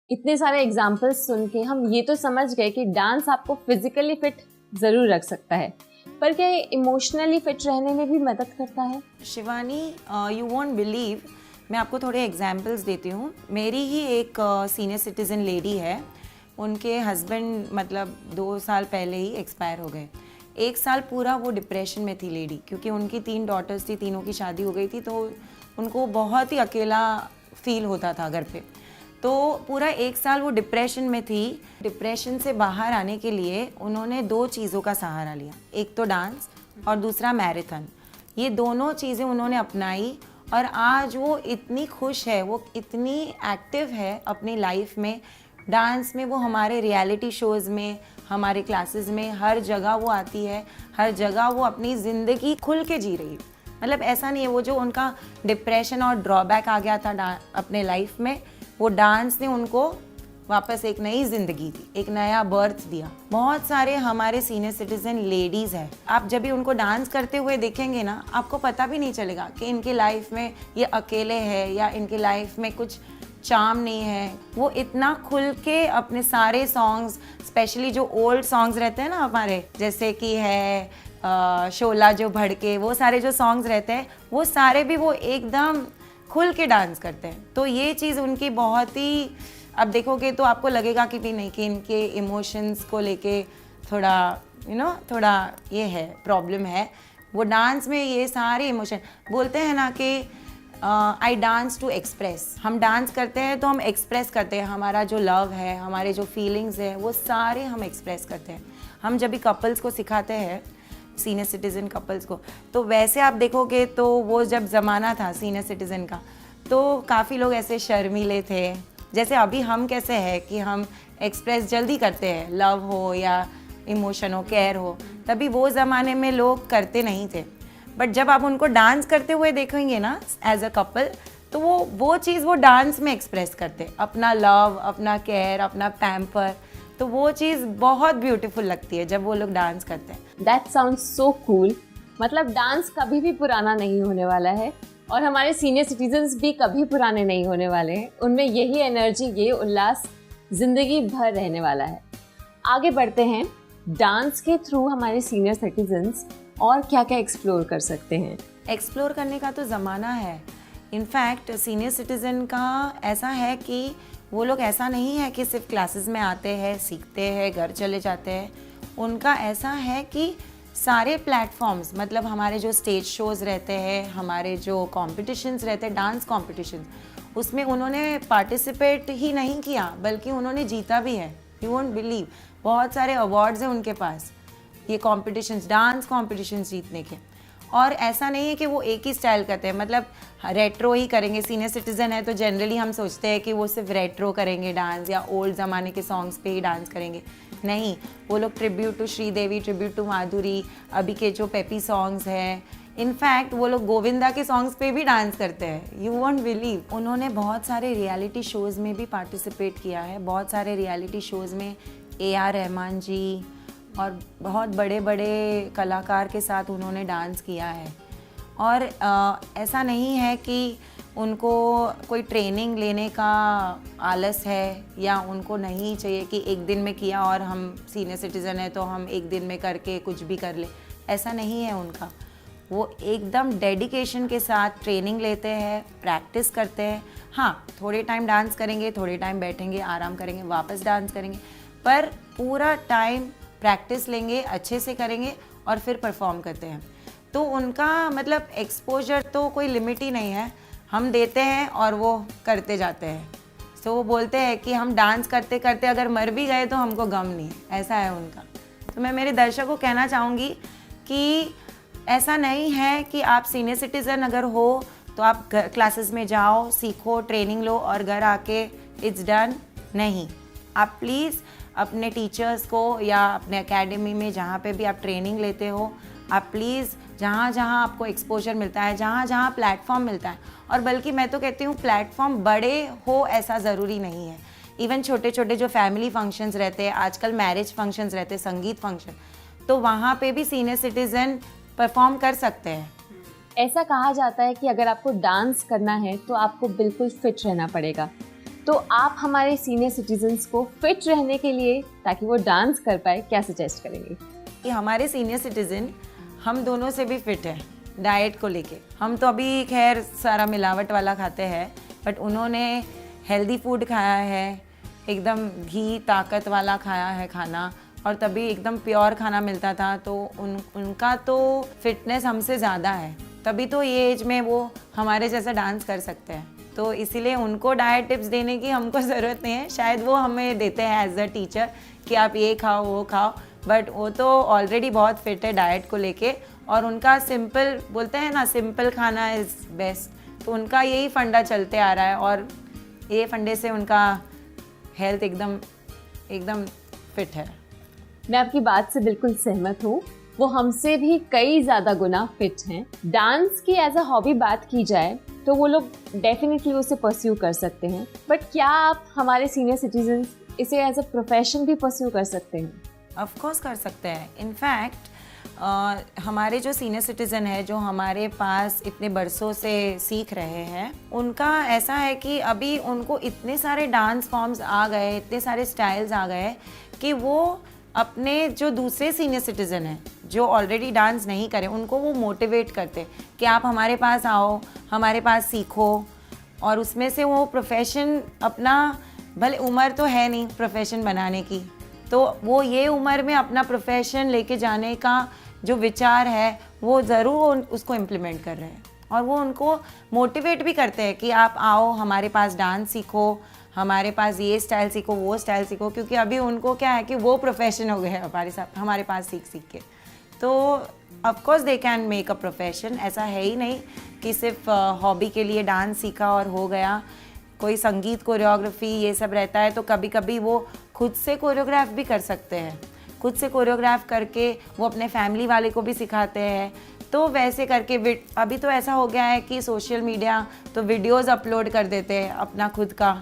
इतने सारे एग्जाम्पल्स सुन के हम ये तो समझ गए कि डांस आपको फिजिकली फिट ज़रूर रख सकता है, पर क्या ये इमोशनली फिट रहने में भी मदद करता है? शिवानी, यू वोंट बिलीव, मैं आपको थोड़े एग्जाम्पल्स देती हूँ। मेरी ही एक सीनियर सिटीज़न लेडी है, उनके हस्बैंड मतलब 2 साल पहले ही एक्सपायर हो गए। 1 साल पूरा वो डिप्रेशन में थी लेडी, क्योंकि उनकी 3 डॉटर्स थी, तीनों की शादी हो गई थी, तो उनको बहुत ही अकेला फील होता था घर पे। तो पूरा 1 साल वो डिप्रेशन में थी। डिप्रेशन से बाहर आने के लिए उन्होंने 2 चीज़ों का सहारा लिया, एक तो डांस और दूसरा मैराथन। ये दोनों चीज़ें उन्होंने अपनाई और आज वो इतनी खुश है, वो इतनी एक्टिव है अपनी लाइफ में। डांस में वो हमारे रियलिटी शोज़ में, हमारे क्लासेस में, हर जगह वो आती है, हर जगह वो अपनी ज़िंदगी खुल के जी रही है। मतलब ऐसा नहीं है, वो जो उनका डिप्रेशन और ड्रॉबैक आ गया था अपने लाइफ में, वो डांस ने उनको वापस एक नई ज़िंदगी दी, एक नया बर्थ दिया। बहुत सारे हमारे सीनियर सिटीज़न लेडीज़ हैं, आप जब भी उनको डांस करते हुए देखेंगे ना, आपको पता भी नहीं चलेगा कि इनकी लाइफ में ये अकेले हैं या इनकी लाइफ में कुछ चार्म नहीं है। वो इतना खुल के अपने सारे सॉन्ग्स, स्पेशली जो ओल्ड सॉन्ग्स रहते हैं ना हमारे, जैसे कि है शोला जो भड़के, वो सारे जो सॉन्ग्स रहते हैं, वो सारे भी वो एकदम खुल के डांस करते हैं। तो ये चीज़ उनकी बहुत ही, अब देखोगे तो आपको लगेगा कि भी नहीं कि इनके इमोशंस को लेके थोड़ा थोड़ा ये है, प्रॉब्लम है। वो डांस में ये सारे इमोशन, बोलते हैं ना कि आई डांस टू एक्सप्रेस। हम डांस करते हैं तो हम एक्सप्रेस करते हैं, हमारा जो लव है, हमारे जो फीलिंग्स है, वो सारे हम एक्सप्रेस करते हैं। हम जब भी कपल्स को सिखाते हैं, सीनियर सिटीज़न कपल्स को, तो वैसे आप देखोगे तो वो जब ज़माना था सीनियर सिटीज़न का, तो काफ़ी लोग ऐसे शर्मीले थे, जैसे अभी हम कैसे हैं कि हम एक्सप्रेस जल्दी करते हैं, लव हो या इमोशन हो, केयर हो। तभी वो ज़माने में लोग करते नहीं थे। बट जब आप उनको डांस करते हुए देखेंगे ना एज अ कपल, तो वो चीज़ वो डांस में एक्सप्रेस करते, अपना लव, अपना केयर, अपना पैम्पर। तो वो चीज़ बहुत ब्यूटीफुल लगती है जब वो लोग डांस करते हैं। That sounds so cool. मतलब डांस कभी भी पुराना नहीं होने वाला है और हमारे सीनियर सिटीजन्स भी कभी पुराने नहीं होने वाले हैं। उनमें यही एनर्जी, ये उल्लास जिंदगी भर रहने वाला है। आगे बढ़ते हैं, डांस के थ्रू हमारे सीनियर सिटीजन्स और क्या क्या एक्सप्लोर कर सकते हैं? एक्सप्लोर करने का तो ज़माना है। इनफैक्ट सीनियर सिटीज़न का ऐसा है कि वो लोग ऐसा नहीं है कि सिर्फ क्लासेस में आते हैं, सीखते हैं, घर चले जाते हैं। उनका ऐसा है कि सारे प्लेटफॉर्म्स, मतलब हमारे जो स्टेज शोज़ रहते हैं, हमारे जो कॉम्पिटिशन्स रहते हैं, डांस कॉम्पिटिशन्स, उसमें उन्होंने पार्टिसिपेट ही नहीं किया बल्कि उन्होंने जीता भी है। यू वोंट बिलीव, बहुत सारे अवार्ड्स हैं उनके पास ये कॉम्पिटिशन्स, डांस कॉम्पिटिशन्स जीतने के। और ऐसा नहीं है कि वो एक ही स्टाइल करते हैं, मतलब रेट्रो ही करेंगे। सीनियर सिटीज़न है तो जनरली हम सोचते हैं कि वो सिर्फ रेट्रो करेंगे डांस या ओल्ड ज़माने के सॉन्ग्स पे ही डांस करेंगे। नहीं, वो लोग tribute to Sridevi, tribute to Madhuri, अभी के जो पेपी सॉन्ग्स हैं, इनफैक्ट वो लोग गोविंदा के सॉन्ग्स पे भी डांस करते हैं। यू वोंट बिलीव, उन्होंने बहुत सारे रियलिटी शोज़ में भी पार्टिसिपेट किया है। बहुत सारे रियलिटी शोज़ में AR रहमान जी और बहुत बड़े बड़े कलाकार के साथ उन्होंने डांस किया है। और ऐसा नहीं है कि उनको कोई ट्रेनिंग लेने का आलस है या उनको नहीं चाहिए कि एक दिन में किया और हम सीनियर सिटीज़न है तो हम एक दिन में करके कुछ भी कर ले, ऐसा नहीं है उनका। वो एकदम डेडिकेशन के साथ ट्रेनिंग लेते हैं, प्रैक्टिस करते हैं। हाँ, थोड़े टाइम डांस करेंगे, थोड़े टाइम बैठेंगे, आराम करेंगे, वापस डांस करेंगे, पर पूरा टाइम प्रैक्टिस लेंगे, अच्छे से करेंगे और फिर परफॉर्म करते हैं। तो उनका मतलब एक्सपोजर तो कोई लिमिट ही नहीं है, हम देते हैं और वो करते जाते हैं। तो वो बोलते हैं कि हम डांस करते करते अगर मर भी गए तो हमको गम नहीं, ऐसा है उनका। तो मैं मेरे दर्शकों को कहना चाहूँगी कि ऐसा नहीं है कि आप सीनियर सिटीज़न अगर हो तो आप क्लासेस में जाओ, सीखो, ट्रेनिंग लो और घर आके इट्स डन। नहीं, आप प्लीज़ अपने टीचर्स को या अपने एकेडमी में जहाँ पे भी आप ट्रेनिंग लेते हो, आप प्लीज़ जहाँ जहाँ आपको एक्सपोजर मिलता है, जहाँ जहाँ प्लेटफॉर्म मिलता है, और बल्कि मैं तो कहती हूँ प्लेटफॉर्म बड़े हो ऐसा ज़रूरी नहीं है। इवन छोटे छोटे जो फैमिली फंक्शंस रहते हैं, आजकल मैरिज फंक्शंस रहते हैं, संगीत फंक्शन, तो वहाँ पे भी सीनियर सिटीज़न परफॉर्म कर सकते हैं। ऐसा कहा जाता है कि अगर आपको डांस करना है तो आपको बिल्कुल फिट रहना पड़ेगा। तो आप हमारे सीनियर सिटीजन्स को फिट रहने के लिए, ताकि वो डांस कर पाए, क्या सजेस्ट करेंगे? कि हमारे सीनियर सिटीजन हम दोनों से भी फिट है डाइट को लेके। हम तो अभी खैर सारा मिलावट वाला खाते हैं, बट उन्होंने हेल्दी फूड खाया है, एकदम घी ताकत वाला खाया है खाना, और तभी एकदम प्योर खाना मिलता था। तो उनका तो फिटनेस हमसे ज़्यादा है, तभी तो ये एज में वो हमारे जैसा डांस कर सकते हैं। तो इसीलिए उनको डाइट टिप्स देने की हमको ज़रूरत नहीं है, शायद वो हमें देते हैं एज अ टीचर कि आप ये खाओ वो खाओ, बट वो तो ऑलरेडी बहुत फिट है डाइट को लेके। और उनका सिंपल, बोलते हैं ना, सिंपल खाना इज़ बेस्ट, तो उनका यही फंडा चलते आ रहा है, और ये फंडे से उनका हेल्थ एकदम फिट है। मैं आपकी बात से बिल्कुल सहमत हूँ, वो हमसे भी कई ज़्यादा गुना फिट हैं। डांस की एज अ हॉबी बात की जाए तो वो लोग डेफिनेटली उसे परस्यू कर सकते हैं, बट क्या आप हमारे सीनियर सिटीजन्स इसे एज अ प्रोफेशन भी परस्यू कर सकते हैं? ऑफ कोर्स कर सकते हैं। इनफैक्ट हमारे जो सीनियर सिटीज़न है, जो हमारे पास इतने बरसों से सीख रहे हैं, उनका ऐसा है कि अभी उनको इतने सारे डांस फॉर्म्स आ गए, इतने सारे स्टाइल्स आ गए कि वो अपने जो दूसरे सीनियर सिटीज़न हैं जो ऑलरेडी डांस नहीं करें, उनको वो मोटिवेट करते कि आप हमारे पास आओ, हमारे पास सीखो, और उसमें से वो प्रोफेशन अपना, भले उम्र तो है नहीं प्रोफेशन बनाने की, तो वो ये उम्र में अपना प्रोफेशन लेके जाने का जो विचार है वो ज़रूर उसको इम्प्लीमेंट कर रहे हैं, और वो उनको मोटिवेट भी करते हैं कि आप आओ हमारे पास डांस सीखो, हमारे पास ये स्टाइल सीखो, वो स्टाइल सीखो, क्योंकि अभी उनको क्या है कि वो प्रोफेशन हो गए हैं हमारे पास सीख के। तो of course they can make a profession. ऐसा है ही नहीं कि सिर्फ हॉबी के लिए डांस सीखा और हो गया। कोई संगीत, कोरियोग्राफी, ये सब रहता है, तो कभी कभी वो खुद से कोरियोग्राफ भी कर सकते हैं। खुद से कोरियोग्राफ करके वो अपने फैमिली वाले को भी सिखाते हैं। तो वैसे करके अभी तो ऐसा हो गया है कि सोशल मीडिया तो वीडियोज़ अपलोड कर देते हैं अपना खुद का।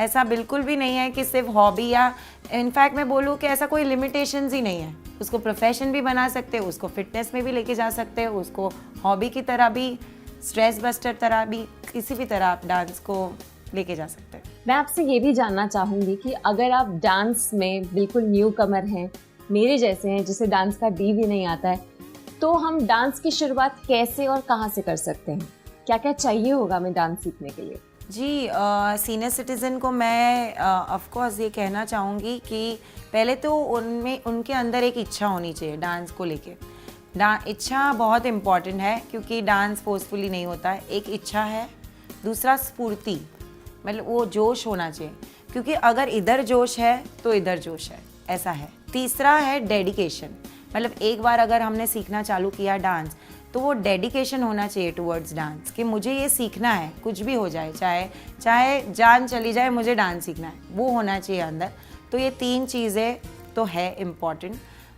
ऐसा बिल्कुल भी नहीं है कि सिर्फ हॉबी, या इनफैक्ट मैं बोलूँ कि ऐसा कोई लिमिटेशंस ही नहीं है। उसको प्रोफेशन भी बना सकते हैं, उसको फिटनेस में भी लेके जा सकते हैं, उसको हॉबी की तरह भी, स्ट्रेस बस्टर तरह भी, किसी भी तरह आप डांस को लेके जा सकते हैं। मैं आपसे ये भी जानना चाहूँगी कि अगर आप डांस में बिल्कुल न्यू कमर हैं, मेरे जैसे हैं, जिसे डांस का डी भी नहीं आता है, तो हम डांस की शुरुआत कैसे और कहाँ से कर सकते हैं? क्या क्या चाहिए होगा हमें डांस सीखने के लिए? जी, सीनियर सिटीज़न को मैं ऑफ कोर्स ये कहना चाहूँगी कि पहले तो उनके अंदर एक इच्छा होनी चाहिए डांस को लेके। इच्छा बहुत इम्पॉर्टेंट है, क्योंकि डांस फोर्सफुली नहीं होता है। एक इच्छा है, दूसरा स्फूर्ति, मतलब वो जोश होना चाहिए, क्योंकि अगर इधर जोश है तो इधर जोश है, ऐसा है। तीसरा है डेडिकेशन, मतलब एक बार अगर हमने सीखना चालू किया डांस, तो वो डेडिकेशन होना चाहिए टुवर्ड्स डांस कि मुझे ये सीखना है, कुछ भी हो जाए, चाहे जान चली जाए, मुझे डांस सीखना है, वो होना चाहिए अंदर। तो ये 3 चीज़ें तो है इम्पॉर्टेंट।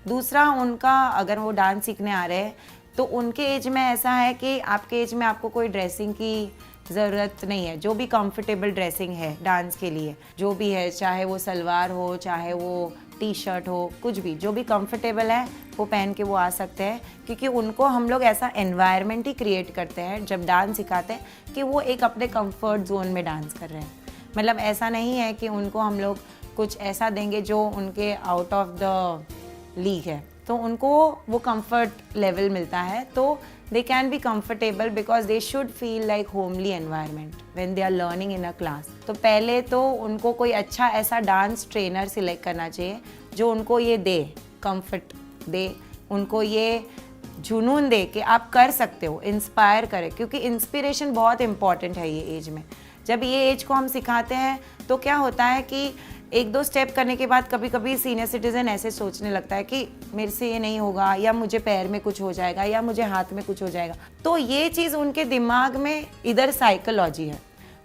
दूसरा, उनका अगर वो डांस सीखने आ रहे हैं तो उनके एज में ऐसा है कि आपके एज में आपको कोई ड्रेसिंग की ज़रूरत नहीं है। जो भी कंफर्टेबल ड्रेसिंग है डांस के लिए, जो भी है, चाहे वो सलवार हो, चाहे वो टी शर्ट हो, कुछ भी जो भी कंफर्टेबल है वो पहन के वो आ सकते हैं, क्योंकि उनको हम लोग ऐसा एनवायरनमेंट ही क्रिएट करते हैं जब डांस सिखाते हैं कि वो एक अपने कंफर्ट जोन में डांस कर रहे हैं। मतलब ऐसा नहीं है कि उनको हम लोग कुछ ऐसा देंगे जो उनके आउट ऑफ द लीग है, तो उनको वो कंफर्ट लेवल मिलता है, तो they can be comfortable because they should feel like homely environment when they are learning in a class। तो पहले तो उनको कोई अच्छा ऐसा डांस ट्रेनर सिलेक्ट करना चाहिए जो उनको ये दे, कंफर्ट दे, उनको ये जुनून दे कि आप कर सकते हो, इंस्पायर करे, क्योंकि इंस्पिरेशन बहुत इंपॉर्टेंट है ये एज में। जब ये एज को हम सिखाते हैं तो क्या होता है कि 1-2 स्टेप करने के बाद कभी कभी सीनियर सिटीजन ऐसे सोचने लगता है कि मेरे से ये नहीं होगा, या मुझे पैर में कुछ हो जाएगा, या मुझे हाथ में कुछ हो जाएगा। तो ये चीज़ उनके दिमाग में इधर साइकोलॉजी है,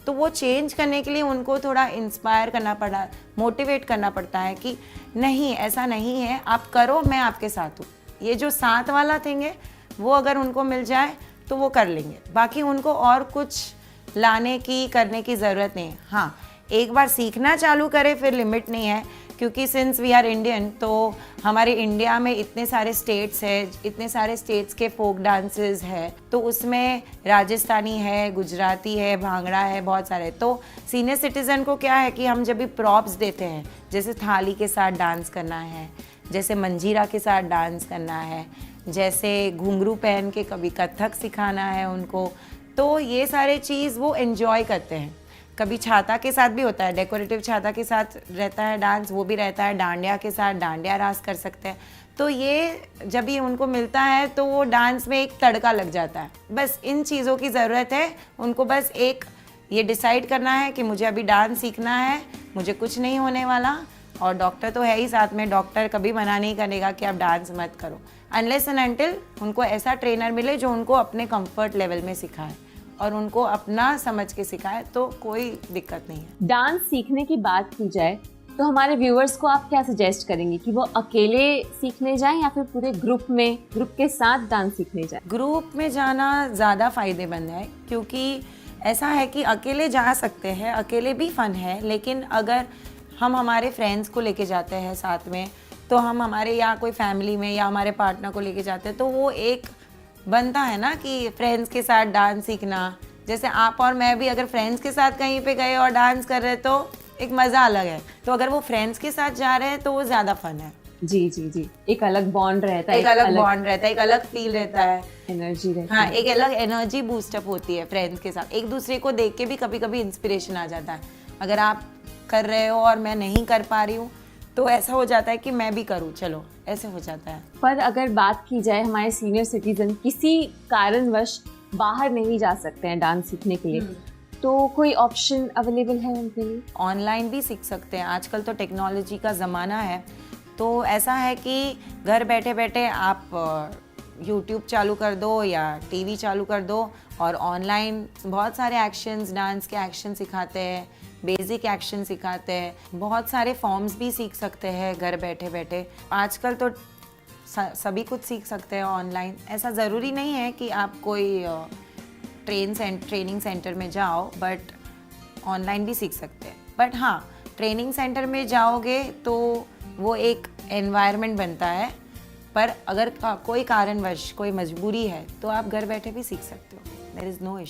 तो वो चेंज करने के लिए उनको थोड़ा इंस्पायर करना पड़ा, मोटिवेट करना पड़ता है कि नहीं, ऐसा नहीं है, आप करो, मैं आपके साथ हूँ। ये जो साथ वाला थिंग है वो अगर उनको मिल जाए तो वो कर लेंगे, बाकी उनको और कुछ लाने की, करने की ज़रूरत नहीं है। हाँ, एक बार सीखना चालू करे फिर लिमिट नहीं है क्योंकि सिंस वी आर इंडियन, तो हमारे इंडिया में इतने सारे स्टेट्स है, इतने सारे स्टेट्स के फोक डांसेस है, तो उसमें राजस्थानी है, गुजराती है, भांगड़ा है, बहुत सारे। तो सीनियर सिटीज़न को क्या है कि हम जब भी प्रॉप्स देते हैं, जैसे थाली के साथ डांस करना है, जैसे मंजीरा के साथ डांस करना है, जैसे घुंघरू पहन के कभी कथक सिखाना है उनको, तो ये सारे चीज़ वो एंजॉय करते हैं। कभी छाता के साथ भी होता है, डेकोरेटिव छाता के साथ रहता है डांस, वो भी रहता है। डांडिया के साथ डांडिया रास कर सकते हैं। तो ये जब भी उनको मिलता है तो वो डांस में एक तड़का लग जाता है। बस इन चीज़ों की ज़रूरत है उनको, बस एक ये डिसाइड करना है कि मुझे अभी डांस सीखना है, मुझे कुछ नहीं होने वाला, और डॉक्टर तो है ही साथ में, डॉक्टर कभी मना नहीं करेगा कि आप डांस मत करो, अनलेस एंड अनटिल उनको ऐसा ट्रेनर मिले जो उनको अपने कंफर्ट लेवल में सिखाए और उनको अपना समझ के सिखाए, तो कोई दिक्कत नहीं है। डांस सीखने की बात की जाए तो हमारे व्यूअर्स को आप क्या सजेस्ट करेंगे कि वो अकेले सीखने जाएं या फिर पूरे ग्रुप के साथ डांस सीखने जाएं? ग्रुप में जाना ज़्यादा फ़ायदेमंद है, क्योंकि ऐसा है कि अकेले जा सकते हैं, अकेले भी फ़न है, लेकिन अगर हम हमारे फ्रेंड्स को लेके जाते हैं साथ में, तो हम हमारे या कोई फैमिली में या हमारे पार्टनर को लेके जाते हैं, तो वो एक बनता है ना कि फ्रेंड्स के साथ डांस सीखना। जैसे आप और मैं भी अगर फ्रेंड्स के साथ कहीं पे गए और डांस कर रहे हैं तो एक मज़ा अलग है। तो अगर वो फ्रेंड्स के साथ जा रहे हैं तो वो ज़्यादा फन है। जी जी जी, एक अलग बॉन्ड रहता है, एक अलग बॉन्ड रहता है, एक अलग फील रहता है, एनर्जी रहती हाँ, है। एक अलग एनर्जी बूस्टअप होती है फ्रेंड्स के साथ। एक दूसरे को देख के भी कभी कभी इंस्पिरेशन आ जाता है। अगर आप कर रहे हो और मैं नहीं कर पा रही हूँ तो ऐसा हो जाता है कि मैं भी करूँ, चलो, ऐसे हो जाता है। पर अगर बात की जाए हमारे सीनियर सिटीजन किसी कारणवश बाहर नहीं जा सकते हैं डांस सीखने के लिए, तो कोई ऑप्शन अवेलेबल है उनके लिए? ऑनलाइन भी सीख सकते हैं, आजकल तो टेक्नोलॉजी का ज़माना है। तो ऐसा है कि घर बैठे बैठे आप यूट्यूब चालू कर दो या टीवी चालू कर दो और ऑनलाइन बहुत सारे एक्शंस, डांस के एक्शन सिखाते हैं, बेसिक एक्शन सिखाते हैं, बहुत सारे फॉर्म्स भी सीख सकते हैं घर बैठे बैठे। आजकल तो सभी कुछ सीख सकते हैं ऑनलाइन। ऐसा ज़रूरी नहीं है कि आप कोई ट्रेनिंग सेंटर में जाओ, बट ऑनलाइन भी सीख सकते हैं। बट हाँ, ट्रेनिंग सेंटर में जाओगे तो वो एक एनवायरनमेंट बनता है, पर अगर कोई कारणवश कोई मजबूरी है तो आप घर बैठे भी सीख सकते हो। There is no issue.